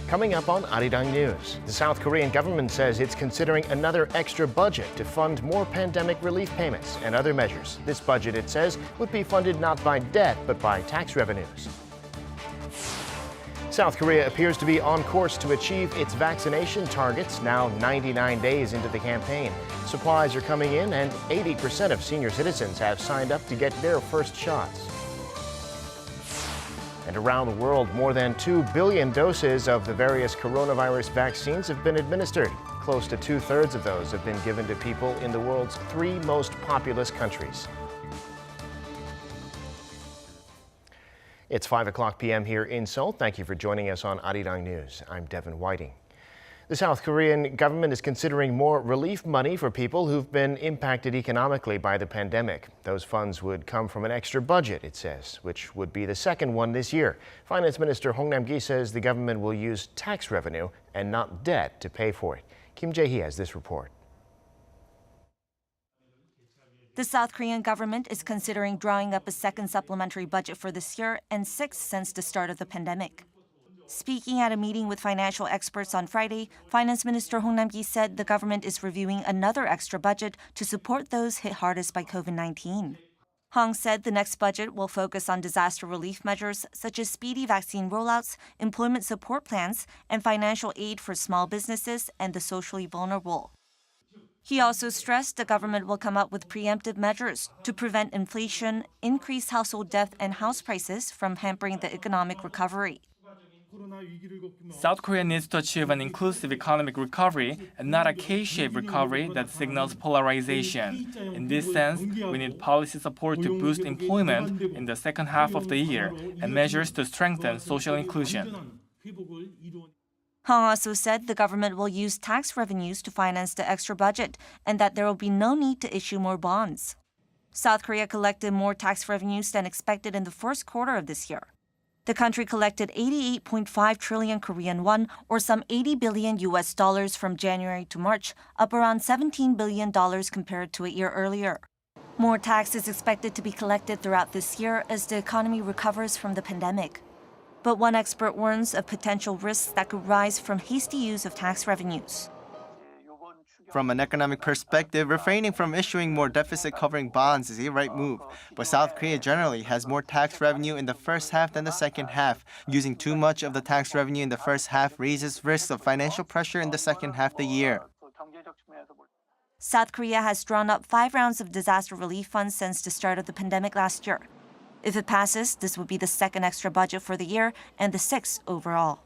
Coming up on Arirang News, the South Korean government says it's considering another extra budget to fund more pandemic relief payments and other measures. This budget, it says, would be funded not by debt, but by tax revenues. South Korea appears to be on course to achieve its vaccination targets, now 99 days into the campaign. Supplies are coming in, and 80% of senior citizens have signed up to get their first shots. And around the world, more than 2 billion doses of the various coronavirus vaccines have been administered. Close to 2/3 of those have been given to people in the world's 3 most populous countries. It's 5 p.m. here in Seoul. Thank you for joining us on Arirang News. I'm Devin Whiting. The South Korean government is considering more relief money for people who've been impacted economically by the pandemic. Those funds would come from an extra budget, it says, which would be the second one this year. Finance Minister Hong Nam-ki says the government will use tax revenue and not debt to pay for it. Kim Jae-hee has this report. The South Korean government is considering drawing up a second supplementary budget for this year and sixth since the start of the pandemic. Speaking at a meeting with financial experts on Friday, Finance Minister Hong Nam-ki said the government is reviewing another extra budget to support those hit hardest by COVID-19. Hong said the next budget will focus on disaster relief measures such as speedy vaccine rollouts, employment support plans, and financial aid for small businesses and the socially vulnerable. He also stressed the government will come up with preemptive measures to prevent inflation, increase household debt and house prices from hampering the economic recovery. South Korea needs to achieve an inclusive economic recovery and not a K-shaped recovery that signals polarization. In this sense, we need policy support to boost employment in the second half of the year and measures to strengthen social inclusion. Hong also said the government will use tax revenues to finance the extra budget and that there will be no need to issue more bonds. South Korea collected more tax revenues than expected in the first quarter of this year. The country collected 88.5 trillion Korean won, or some $80 billion from January to March, up around $17 billion compared to a year earlier. More tax is expected to be collected throughout this year as the economy recovers from the pandemic. But one expert warns of potential risks that could rise from hasty use of tax revenues. From an economic perspective, refraining from issuing more deficit-covering bonds is the right move. But South Korea generally has more tax revenue in the first half than the second half. Using too much of the tax revenue in the first half raises risks of financial pressure in the second half of the year. South Korea has drawn up 5 rounds of disaster relief funds since the start of the pandemic last year. If it passes, this would be the second extra budget for the year and the 6th overall.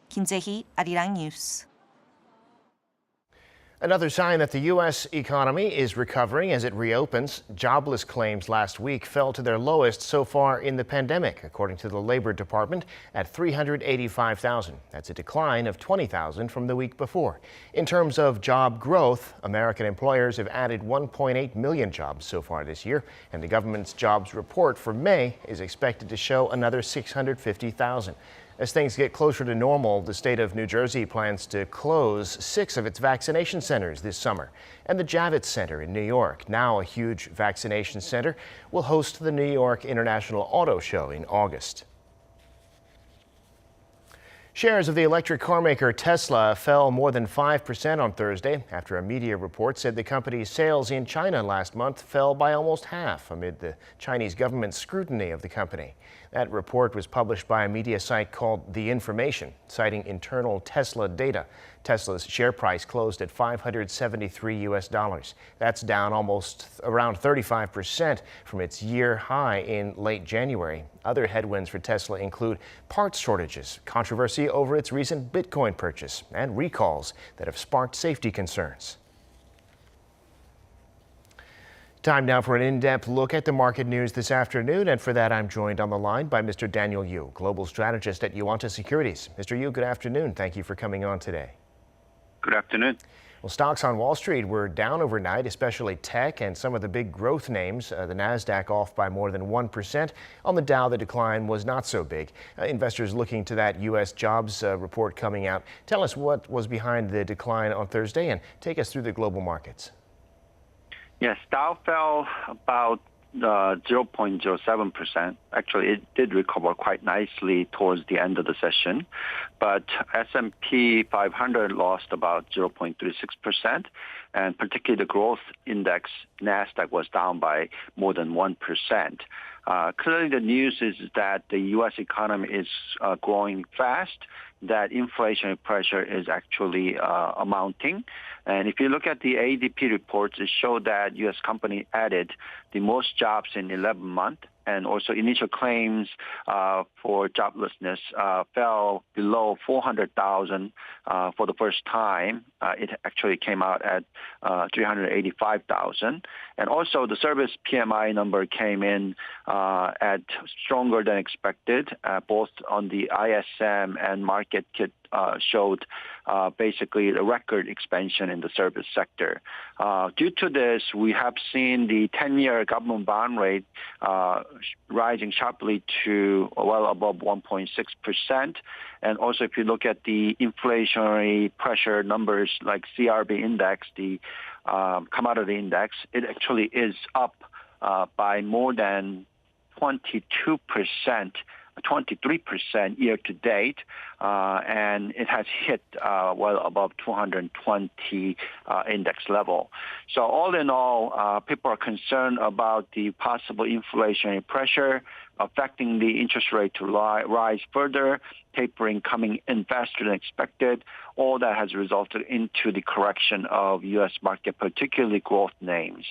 Kim Jae-hee, Arirang News. Another sign that the U.S. economy is recovering as it reopens. Jobless claims last week fell to their lowest so far in the pandemic, according to the Labor Department, at 385,000. That's a decline of 20,000 from the week before. In terms of job growth, American employers have added 1.8 million jobs so far this year, and the government's jobs report for May is expected to show another 650,000. As things get closer to normal, the state of New Jersey plans to close 6 of its vaccination centers this summer. And the Javits Center in New York, now a huge vaccination center, will host the New York International Auto Show in August. Shares of the electric car maker Tesla fell more than 5% on Thursday after a media report said the company's sales in China last month fell by almost half amid the Chinese government's scrutiny of the company. That report was published by a media site called The Information, citing internal Tesla data. Tesla's share price closed at $573. That's down around 35% from its year high in late January. Other headwinds for Tesla include parts shortages, controversy over its recent Bitcoin purchase, and recalls that have sparked safety concerns. Time now for an in-depth look at the market news this afternoon, and for that I'm joined on the line by Mr. Daniel Yu, Global Strategist at Yuanta Securities. Mr. Yu, good afternoon. Thank you for coming on today. Good afternoon. Well, stocks on Wall Street were down overnight, especially tech and some of the big growth names. The Nasdaq off by more than 1%. On the Dow, the decline was not so big. Investors looking to that U.S. jobs report coming out. Tell us what was behind the decline on Thursday and take us through the global markets. Yes, Dow fell about 0.07%. Actually, it did recover quite nicely towards the end of the session, but S&P 500 lost about 0.36%, and particularly the growth index, NASDAQ, was down by more than 1%. Clearly, the news is that the U.S. economy is growing fast, that inflationary pressure is actually amounting. And if you look at the ADP reports, it showed that U.S. company added the most jobs in 11 months, and also initial claims for joblessness fell below 400,000 for the first time. It actually came out at 385,000. And also the service PMI number came in at stronger than expected, both on the ISM and market kit showed basically a record expansion in the service sector. Due to this, we have seen the 10-year government bond rate rising sharply to well above 1.6%. And also, if you look at the inflationary pressure numbers like CRB index, the commodity index, it actually is up by more than 23% year to date, and it has hit well above 220 index level. So all in all, people are concerned about the possible inflationary pressure affecting the interest rate to rise further, tapering coming in faster than expected. All that has resulted into the correction of U.S. market, particularly growth names.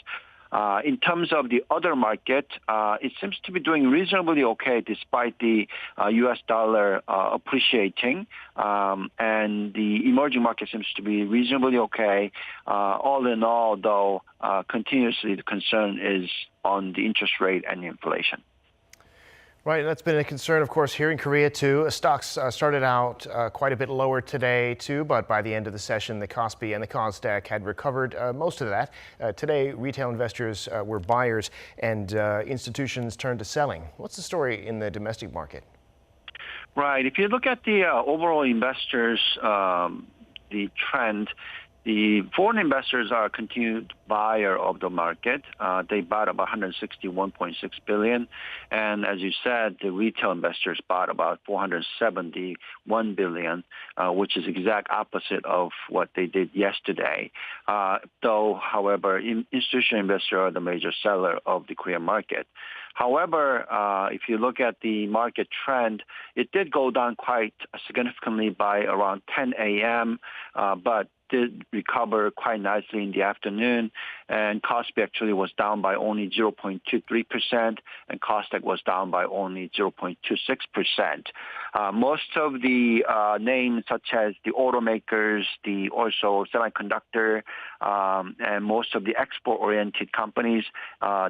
In terms of the other market, it seems to be doing reasonably okay despite the U.S. dollar appreciating, and the emerging market seems to be reasonably okay. All in all, though, continuously the concern is on the interest rate and inflation. Right, that's been a concern, of course, here in Korea, too. Stocks started out quite a bit lower today, too, but by the end of the session, the Kospi and the Kosdaq had recovered most of that. Today, retail investors were buyers and institutions turned to selling. What's the story in the domestic market? Right. If you look at the overall investors, the trend, the foreign investors are a continued buyer of the market. They bought about 161.6 billion. And as you said, the retail investors bought about 471 billion, which is exact opposite of what they did yesterday. Though, however, institutional investors are the major seller of the Korean market. However, if you look at the market trend, it did go down quite significantly by around 10 a.m., but did recover quite nicely in the afternoon, and Kospi actually was down by only 0.23%, and Kosdaq was down by only 0.26%. Most of the names, such as the automakers, the also semiconductor, and most of the export-oriented companies,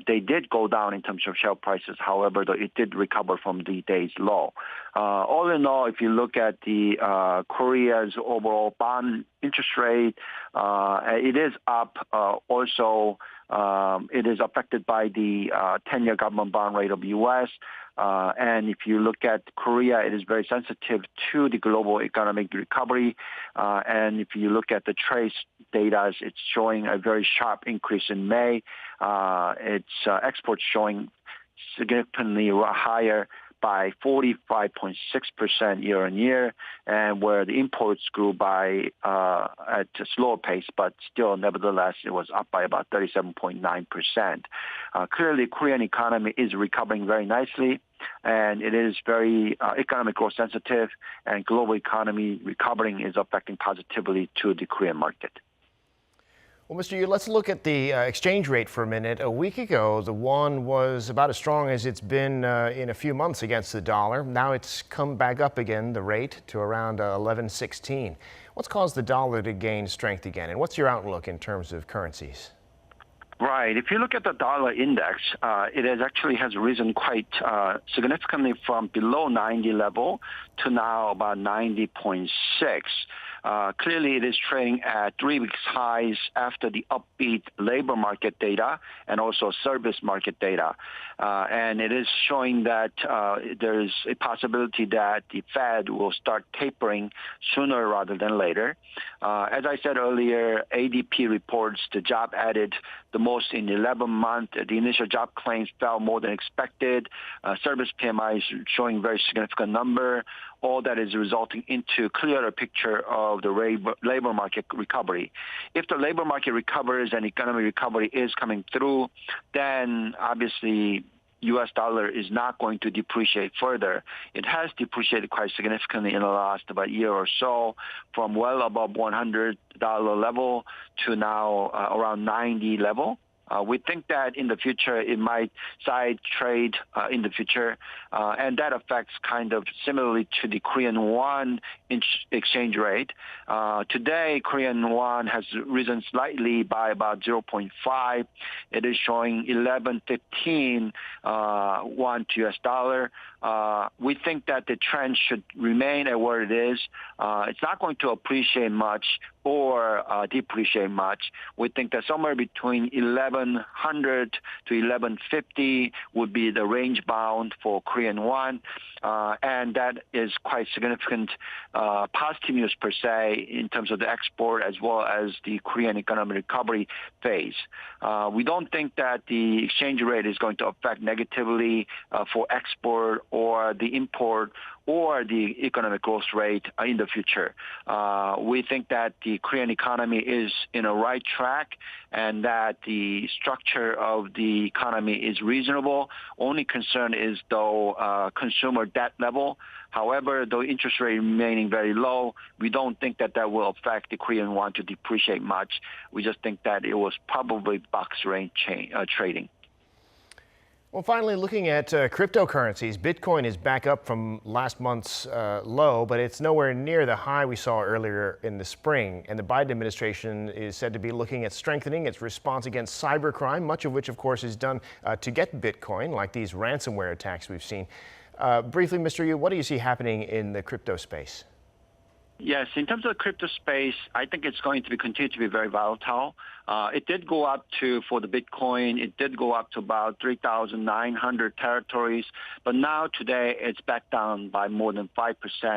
they did go down in terms of share prices. However, though, it did recover from the day's low. All in all, if you look at the Korea's overall bond interest rate, it is up. Also, it is affected by the 10-year government bond rate of the U.S. And if you look at Korea, it is very sensitive to the global economic recovery. And if you look at the trace data, it's showing a very sharp increase in May. Its exports showing significantly higher by 45.6% year on year, and where the imports grew by at a slower pace, but still, nevertheless, it was up by about 37.9%. Clearly, Korean economy is recovering very nicely, and it is very economic growth sensitive, and global economy recovering is affecting positively to the Korean market. Well, Mr. Yu, let's look at the exchange rate for a minute. A week ago, the won was about as strong as it's been in a few months against the dollar. Now it's come back up again, the rate, to around 11.16. What's caused the dollar to gain strength again, and what's your outlook in terms of currencies? Right. If you look at the dollar index, it has risen quite significantly from below 90 level to now about 90.6. Clearly, it is trading at 3 weeks highs after the upbeat labor market data and also service market data. And it is showing that there is a possibility that the Fed will start tapering sooner rather than later. As I said earlier, ADP reports the job added the most most in 11 months. The initial job claims fell more than expected. Service PMI is showing very significant number. All that is resulting into a clearer picture of the labor market recovery. If the labor market recovers and economic recovery is coming through, then obviously U.S. dollar is not going to depreciate further. It has depreciated quite significantly in the last about year or so, from well above $100 level to now around 90 level. We think that in the future it might side trade in the future, and that affects kind of similarly to the Korean won exchange rate. Today, Korean won has risen slightly by about 0.5. It is showing 11.15 won to US dollar. We think that the trend should remain at where it is. It's not going to appreciate much or depreciate much. We think that somewhere between 1100 to 1150 would be the range bound for Korean won, and that is quite significant positive news per se in terms of the export as well as the Korean economic recovery phase. We don't think that the exchange rate is going to affect negatively for export or the import or the economic growth rate in the future. We think that the Korean economy is in a right track and that the structure of the economy is reasonable. Only concern is though consumer debt level. However, though interest rate remaining very low, we don't think that that will affect the Korean won to depreciate much. We just think that it was probably box range trading. Well, finally, looking at cryptocurrencies, Bitcoin is back up from last month's low, but it's nowhere near the high we saw earlier in the spring. And the Biden administration is said to be looking at strengthening its response against cybercrime, much of which, of course, is done to get Bitcoin, like these ransomware attacks we've seen. Briefly, Mr. Yu, what do you see happening in the crypto space? Yes, in terms of the crypto space, I think it's going to continue to be very volatile. It did go up for the Bitcoin, it did go up to about 3,900 territories, but now today it's back down by more than 5%.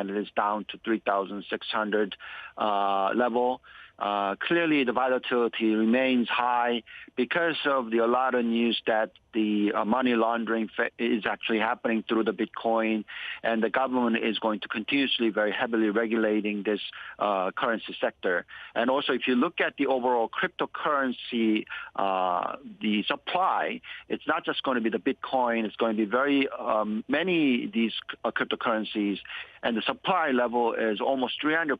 It is down to 3,600 level. Clearly, the volatility remains high because of a lot of news that the money laundering is actually happening through the Bitcoin, and the government is going to continuously very heavily regulating this currency sector. And also, if you look at the overall cryptocurrency, the supply, it's not just going to be the Bitcoin, it's going to be very many these cryptocurrencies, and the supply level is almost 300%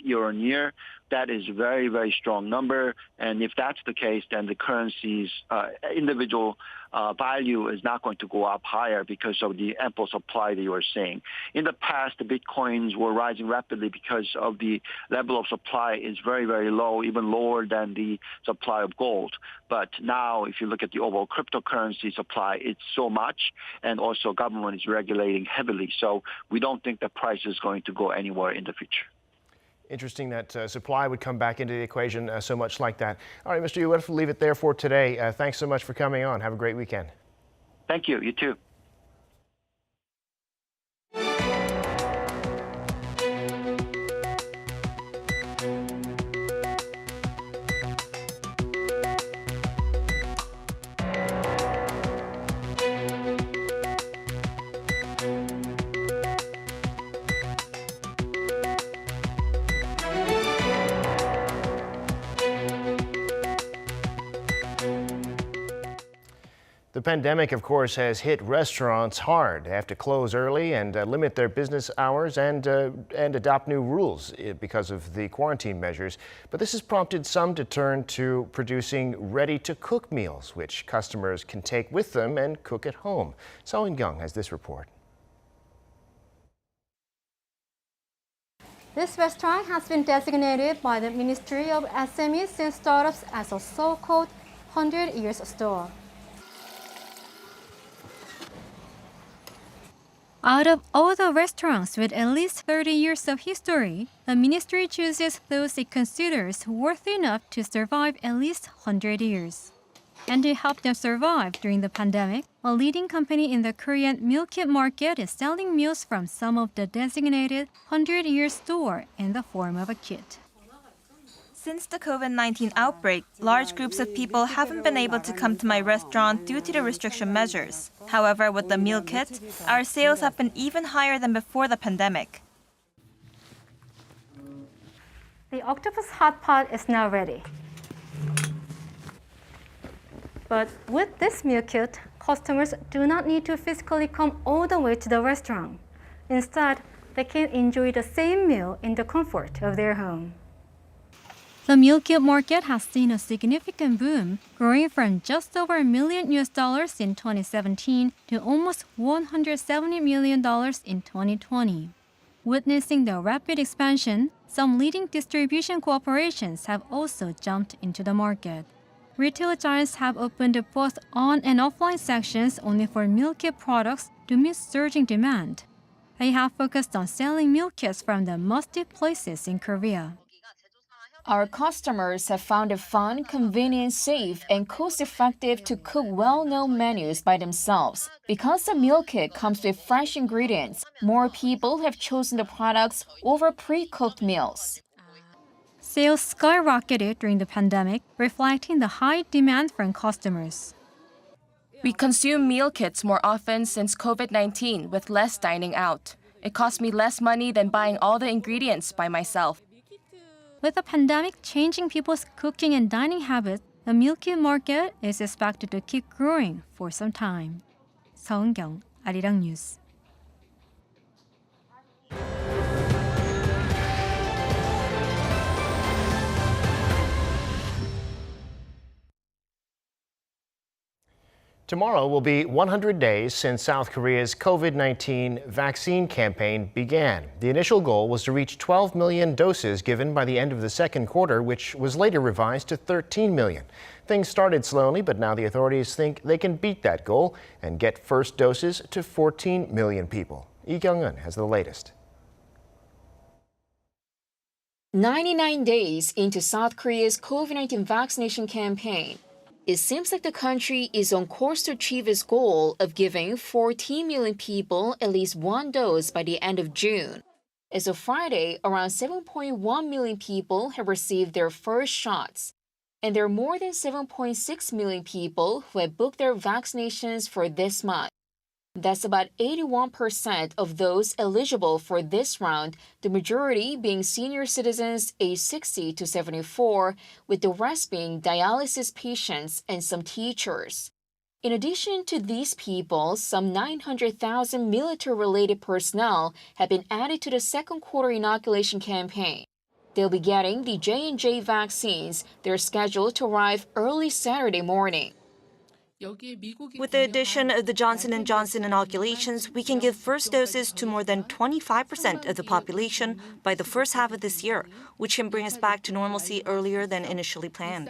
year on year. That is a very, very strong number. And if that's the case, then the currency's individual value is not going to go up higher because of the ample supply that you are seeing. In the past, the Bitcoins were rising rapidly because of the level of supply is very, very low, even lower than the supply of gold. But now, if you look at the overall cryptocurrency supply, it's so much, and also government is regulating heavily. So we don't think the price is going to go anywhere in the future. Interesting that supply would come back into the equation so much like that. All right, Mr. Yu, we'll have to leave it there for today. Thanks so much for coming on. Have a great weekend. Thank you. You too. The pandemic, of course, has hit restaurants hard. They have to close early and limit their business hours and adopt new rules because of the quarantine measures. But this has prompted some to turn to producing ready-to-cook meals, which customers can take with them and cook at home. So In-kyung has this report. This restaurant has been designated by the Ministry of SMEs and Startups as a so-called 100 Years store. Out of all the restaurants with at least 30 years of history, the ministry chooses those it considers worthy enough to survive at least 100 years. And to help them survive during the pandemic, a leading company in the Korean meal kit market is selling meals from some of the designated 100 Years store in the form of a kit. Since the COVID-19 outbreak, large groups of people haven't been able to come to my restaurant due to the restriction measures. However, with the meal kit, our sales have been even higher than before the pandemic. The octopus hot pot is now ready. But with this meal kit, customers do not need to physically come all the way to the restaurant. Instead, they can enjoy the same meal in the comfort of their home. The meal kit market has seen a significant boom, growing from just over $1 million in 2017 to almost $170 million in 2020. Witnessing the rapid expansion, some leading distribution corporations have also jumped into the market. Retail giants have opened both on and offline sections only for meal kit products to meet surging demand. They have focused on selling meal kits from the must-eat places in Korea. Our customers have found it fun, convenient, safe, and cost-effective to cook well-known menus by themselves. Because the meal kit comes with fresh ingredients, more people have chosen the products over pre-cooked meals. Sales skyrocketed during the pandemic, reflecting the high demand from customers. We consume meal kits more often since COVID-19 with less dining out. It costs me less money than buying all the ingredients by myself. With the pandemic changing people's cooking and dining habits, the meal kit market is expected to keep growing for some time. 서은경, 아리랑 뉴스. Tomorrow will be 100 days since South Korea's COVID-19 vaccine campaign began. The initial goal was to reach 12 million doses given by the end of the second quarter, which was later revised to 13 million. Things started slowly, but now the authorities think they can beat that goal and get first doses to 14 million people. Lee Kyung-eun has the latest. 99 days into South Korea's COVID-19 vaccination campaign, it seems like the country is on course to achieve its goal of giving 14 million people at least one dose by the end of June. As of Friday, around 7.1 million people have received their first shots, and there are more than 7.6 million people who have booked their vaccinations for this month. That's about 81% of those eligible for this round, the majority being senior citizens aged 60 to 74, with the rest being dialysis patients and some teachers. In addition to these people, some 900,000 military-related personnel have been added to the second quarter inoculation campaign. They'll be getting the J&J vaccines. They're scheduled to arrive early Saturday morning. With the addition of the Johnson & Johnson inoculations, we can give first doses to more than 25% of the population by the first half of this year, which can bring us back to normalcy earlier than initially planned.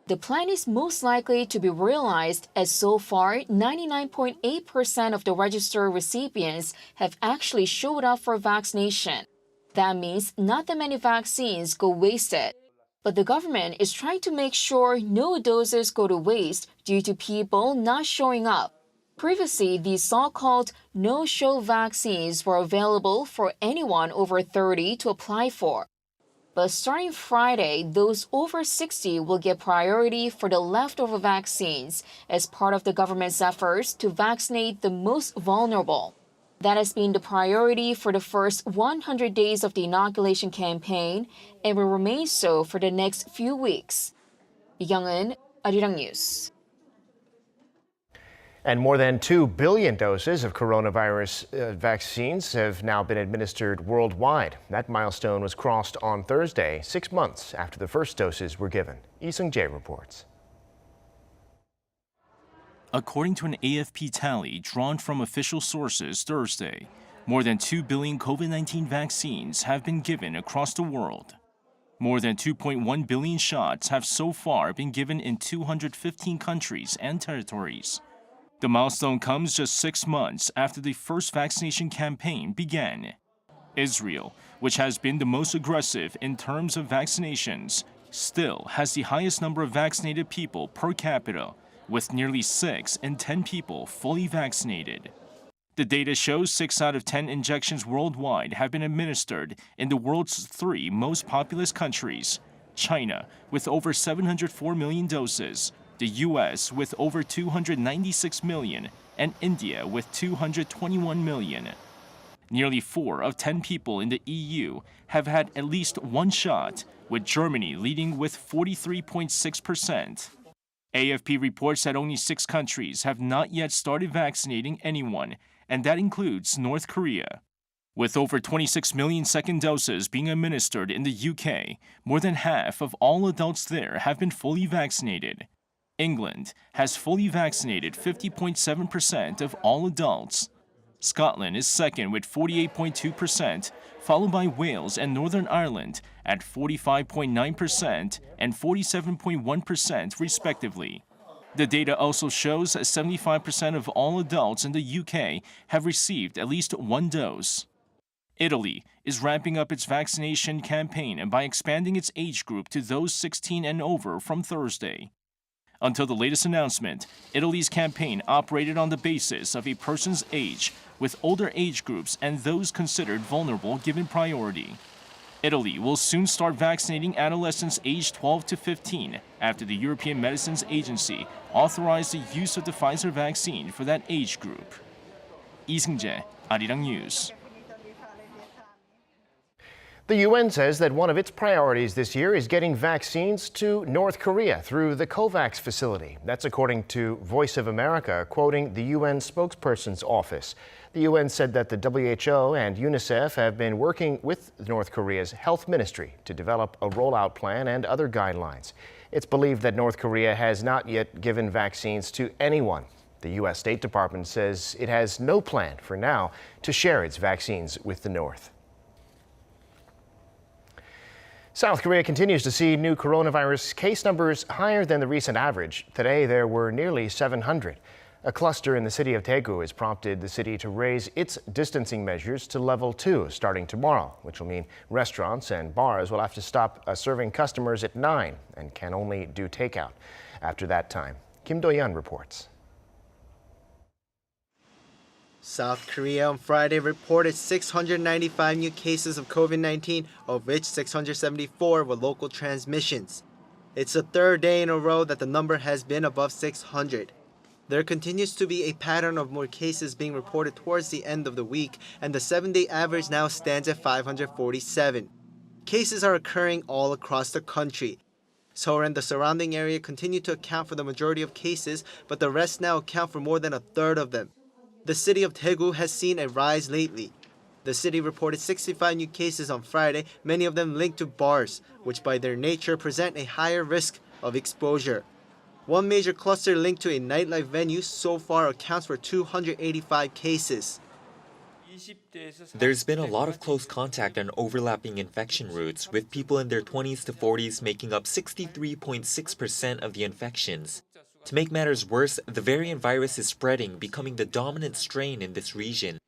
The plan is most likely to be realized as so far 99.8% of the registered recipients have actually showed up for vaccination. That means not that many vaccines go wasted. But the government is trying to make sure no doses go to waste due to people not showing up. Previously, these so-called no-show vaccines were available for anyone over 30 to apply for. But starting Friday, those over 60 will get priority for the leftover vaccines as part of the government's efforts to vaccinate the most vulnerable. That has been the priority for the first 100 days of the inoculation campaign and will remain so for the next few weeks. Lee Kyung-eun, Arirang News. And more than 2 billion doses of coronavirus vaccines have now been administered worldwide. That milestone was crossed on Thursday, 6 months after the first doses were given. Lee Seung-jae reports. According to an AFP tally drawn from official sources Thursday, more than 2 billion COVID-19 vaccines have been given across the world. More than 2.1 billion shots have so far been given in 215 countries and territories. The milestone comes just 6 months after the first vaccination campaign began. Israel, which has been the most aggressive in terms of vaccinations, still has the highest number of vaccinated people per capita, with nearly 6 in 10 people fully vaccinated. The data shows 6 out of 10 injections worldwide have been administered in the world's 3 most populous countries: China, with over 704 million doses, the US, with over 296 million, and India, with 221 million. Nearly 4 of 10 people in the EU have had at least one shot, with Germany leading with 43.6%. AFP reports that only 6 countries have not yet started vaccinating anyone, and that includes North Korea. With over 26 million second doses being administered in the UK, more than half of all adults there have been fully vaccinated. England has fully vaccinated 50.7% of all adults. Scotland is second with 48.2%, followed by Wales and Northern Ireland at 45.9% and 47.1% respectively. The data also shows 75% of all adults in the UK have received at least one dose. Italy is ramping up its vaccination campaign by expanding its age group to those 16 and over from Thursday. Until the latest announcement, Italy's campaign operated on the basis of a person's age, with older age groups and those considered vulnerable given priority. Italy will soon start vaccinating adolescents aged 12 to 15 after the European Medicines Agency authorized the use of the Pfizer vaccine for that age group. 이승재, Arirang News. The UN says that one of its priorities this year is getting vaccines to North Korea through the COVAX facility. That's according to Voice of America, quoting the UN spokesperson's office. The UN said that the WHO and UNICEF have been working with North Korea's health ministry to develop a rollout plan and other guidelines. It's believed that North Korea has not yet given vaccines to anyone. The U.S. State Department says it has no plan for now to share its vaccines with the North. South Korea continues to see new coronavirus case numbers higher than the recent average. Today, there were nearly 700. A cluster in the city of Daegu has prompted the city to raise its distancing measures to level 2 starting tomorrow, which will mean restaurants and bars will have to stop serving customers at 9 and can only do takeout after that time. Kim Do-yeon reports. South Korea on Friday reported 695 new cases of COVID-19, of which 674 were local transmissions. It's the third day in a row that the number has been above 600. There continues to be a pattern of more cases being reported towards the end of the week, and the 7-day average now stands at 547. Cases are occurring all across the country. Seoul and the surrounding area continue to account for the majority of cases, but the rest now account for more than a third of them. The city of Daegu has seen a rise lately. The city reported 65 new cases on Friday, many of them linked to bars, which by their nature present a higher risk of exposure. One major cluster linked to a nightlife venue so far accounts for 285 cases. There's been a lot of close contact and overlapping infection routes, with people in their 20s to 40s making up 63.6% of the infections. To make matters worse, the variant virus is spreading, becoming the dominant strain in this region.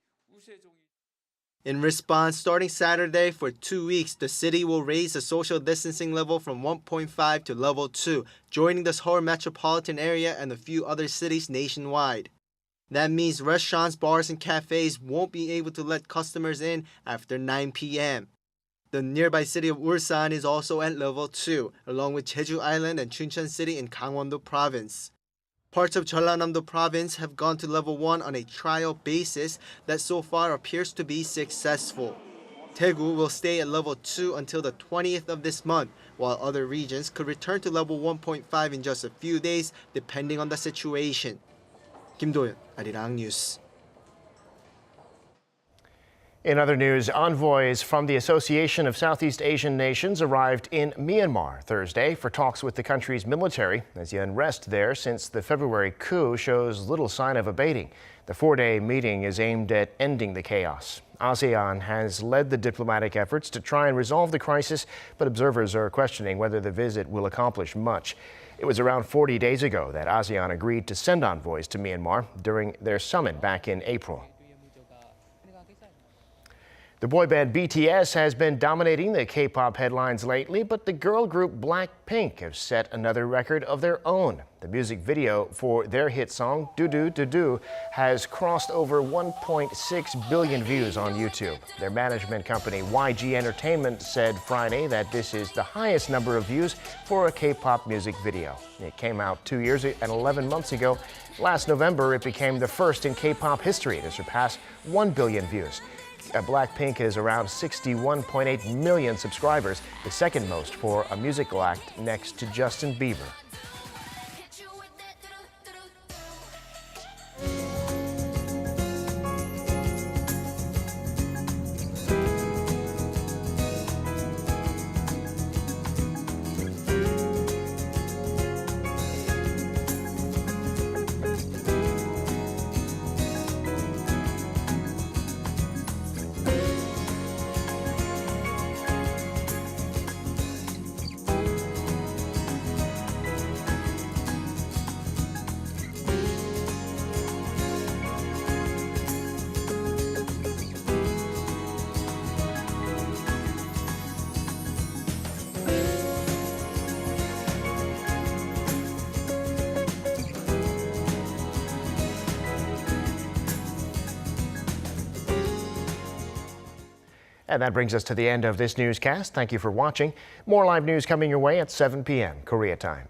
In response, starting Saturday for 2 weeks, the city will raise the social distancing level from 1.5 to level 2, joining the Seoul metropolitan area and a few other cities nationwide. That means restaurants, bars, and cafes won't be able to let customers in after 9 p.m. The nearby city of Ulsan is also at level 2, along with Jeju Island and Chuncheon City in Gangwon-do Province. Parts of Jeollanam-do Province have gone to level 1 on a trial basis that so far appears to be successful. Daegu will stay at level 2 until the 20th of this month, while other regions could return to level 1.5 in just a few days, depending on the situation. Kim Do-yeon, Arirang News. In other news, envoys from the Association of Southeast Asian Nations arrived in Myanmar Thursday for talks with the country's military as the unrest there since the February coup shows little sign of abating. The 4-day meeting is aimed at ending the chaos. ASEAN has led the diplomatic efforts to try and resolve the crisis, but observers are questioning whether the visit will accomplish much. It was around 40 days ago that ASEAN agreed to send envoys to Myanmar during their summit back in April. The boy band BTS has been dominating the K-pop headlines lately, but the girl group BLACKPINK have set another record of their own. The music video for their hit song, DDU-DU, has crossed over 1.6 billion views on YouTube. Their management company, YG Entertainment, said Friday that this is the highest number of views for a K-pop music video. It came out 2 years and 11 months ago. Last November, it became the first in K-pop history to surpass 1 billion views. BLACKPINK is around 61.8 million subscribers, the second most for a musical act next to Justin Bieber. And that brings us to the end of this newscast. Thank you for watching. More live news coming your way at 7 p.m. Korea time.